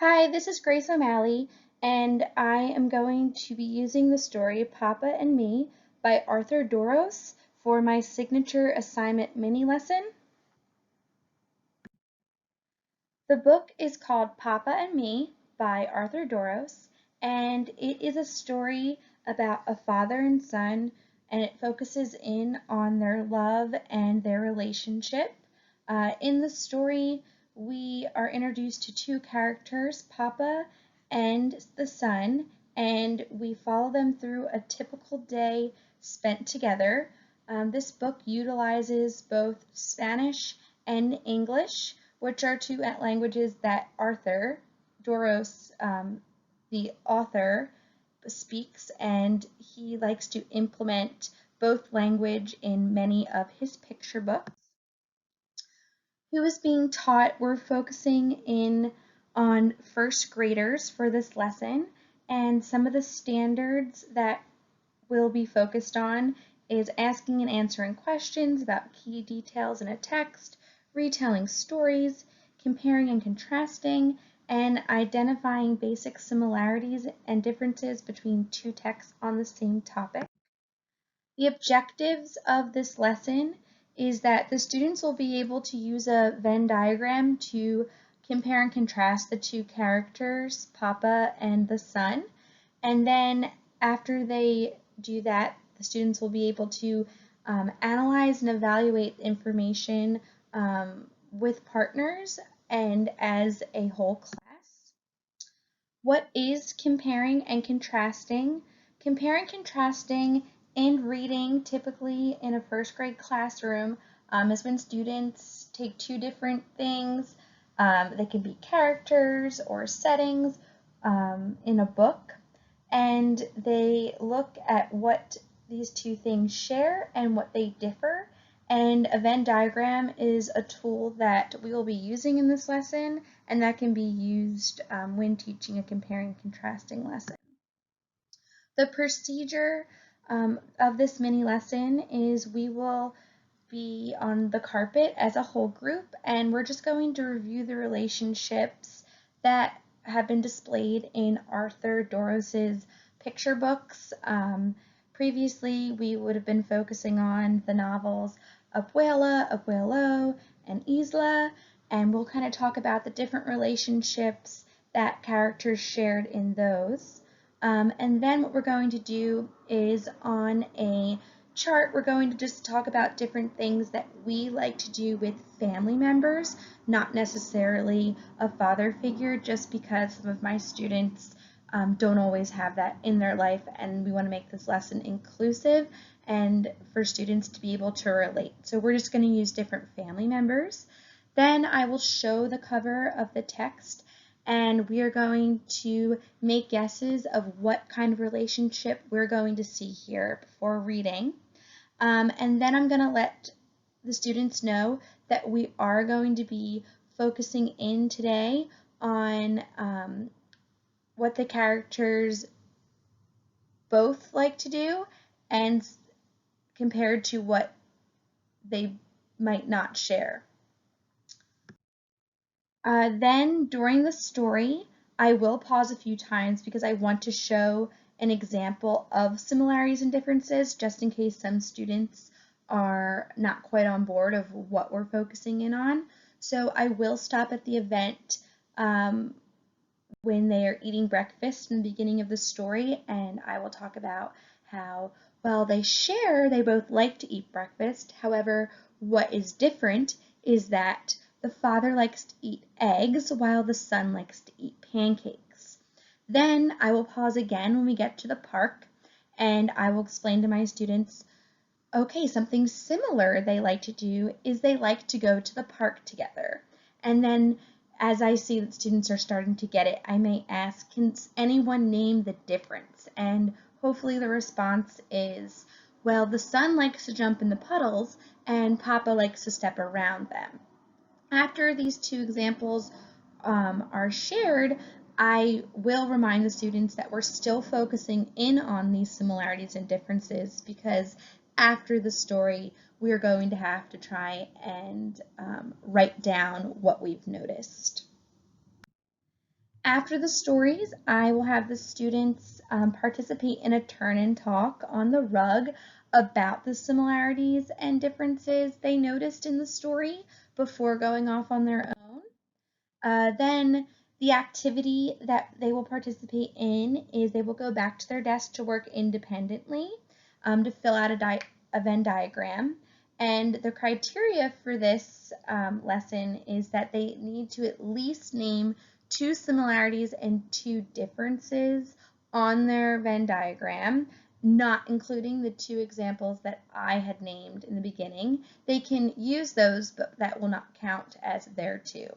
Hi, this is Grace O'Malley, and I am going to be using the story Papa and Me by Arthur Doros for my signature assignment mini lesson. The book is called Papa and Me by Arthur Doros, and it is a story about a father and son, and it focuses in on their love and their relationship. In the story, we are introduced to two characters, Papa and the son, and we follow them through a typical day spent together. This book utilizes both Spanish and English, which are two languages that Arthur Doros, the author, speaks, and he likes to implement both language in many of his picture books. Who is being taught, we're focusing in on first graders for this lesson, and some of the standards that we'll be focused on is asking and answering questions about key details in a text, retelling stories, comparing and contrasting, and identifying basic similarities and differences between two texts on the same topic. The objectives of this lesson is that the students will be able to use a Venn diagram to compare and contrast the two characters, Papa and the son. And then after they do that, the students will be able to analyze and evaluate information with partners and as a whole class. What is comparing and contrasting? Comparing and contrasting in reading, typically in a first grade classroom, is when students take two different things. They can be characters or settings in a book, and they look at what these two things share and what they differ. And a Venn diagram is a tool that we will be using in this lesson, and that can be used when teaching a comparing and contrasting lesson. The procedure of this mini lesson is we will be on the carpet as a whole group, and we're just going to review the relationships that have been displayed in Arthur Doros's picture books. Previously, we would have been focusing on the novels Abuela, Abuelo, and Isla, and we'll kind of talk about the different relationships that characters shared in those. And then what we're going to do is on a chart, we're going to just talk about different things that we like to do with family members, not necessarily a father figure, just because some of my students don't always have that in their life, and we want to make this lesson inclusive and for students to be able to relate. So we're just going to use different family members. Then I will show the cover of the text, and we are going to make guesses of what kind of relationship we're going to see here before reading. And then I'm going to let the students know that we are going to be focusing in today on what the characters both like to do and compared to what they might not share. Then during the story, I will pause a few times because I want to show an example of similarities and differences just in case some students are not quite on board of what we're focusing in on. So I will stop at the event when they are eating breakfast in the beginning of the story, and I will talk about how, while they share, they both like to eat breakfast. However, what is different is that the father likes to eat eggs while the son likes to eat pancakes. Then I will pause again when we get to the park, and I will explain to my students, okay, something similar they like to do is they like to go to the park together. And then as I see that students are starting to get it, I may ask, can anyone name the difference? And hopefully the response is, well, the son likes to jump in the puddles and Papa likes to step around them. After these two examples are shared, I will remind the students that we're still focusing in on these similarities and differences because after the story, we are going to have to try and write down what we've noticed. After the stories, I will have the students participate in a turn and talk on the rug about the similarities and differences they noticed in the story before going off on their own. Then the activity that they will participate in is they will go back to their desk to work independently to fill out a Venn diagram. And the criteria for this lesson is that they need to at least name 2 similarities and 2 differences on their Venn diagram, not including the 2 examples that I had named in the beginning. They can use those, but that will not count as their 2.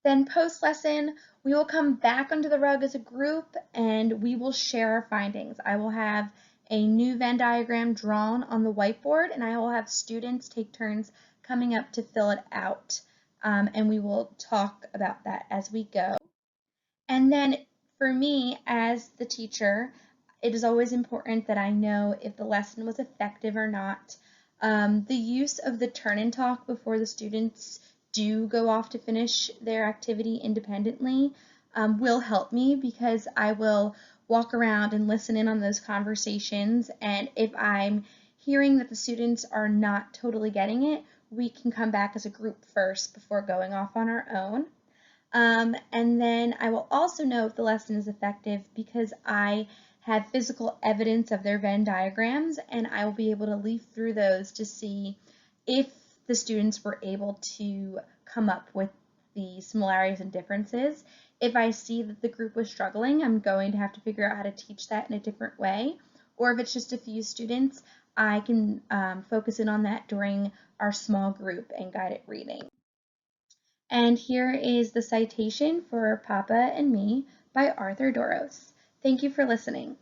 Then post-lesson, we will come back onto the rug as a group and we will share our findings. I will have a new Venn diagram drawn on the whiteboard and I will have students take turns coming up to fill it out. And we will talk about that as we go. And then for me as the teacher, it is always important that I know if the lesson was effective or not. The use of the turn and talk before the students do go off to finish their activity independently will help me because I will walk around and listen in on those conversations, and if I'm hearing that the students are not totally getting it, we can come back as a group first before going off on our own. And then I will also know if the lesson is effective because I have physical evidence of their Venn diagrams and I will be able to leaf through those to see if the students were able to come up with the similarities and differences. If I see that the group was struggling, I'm going to have to figure out how to teach that in a different way. Or if it's just a few students, I can focus in on that during our small group and guided reading. And here is the citation for Papa and Me by Arthur Dorros. Thank you for listening.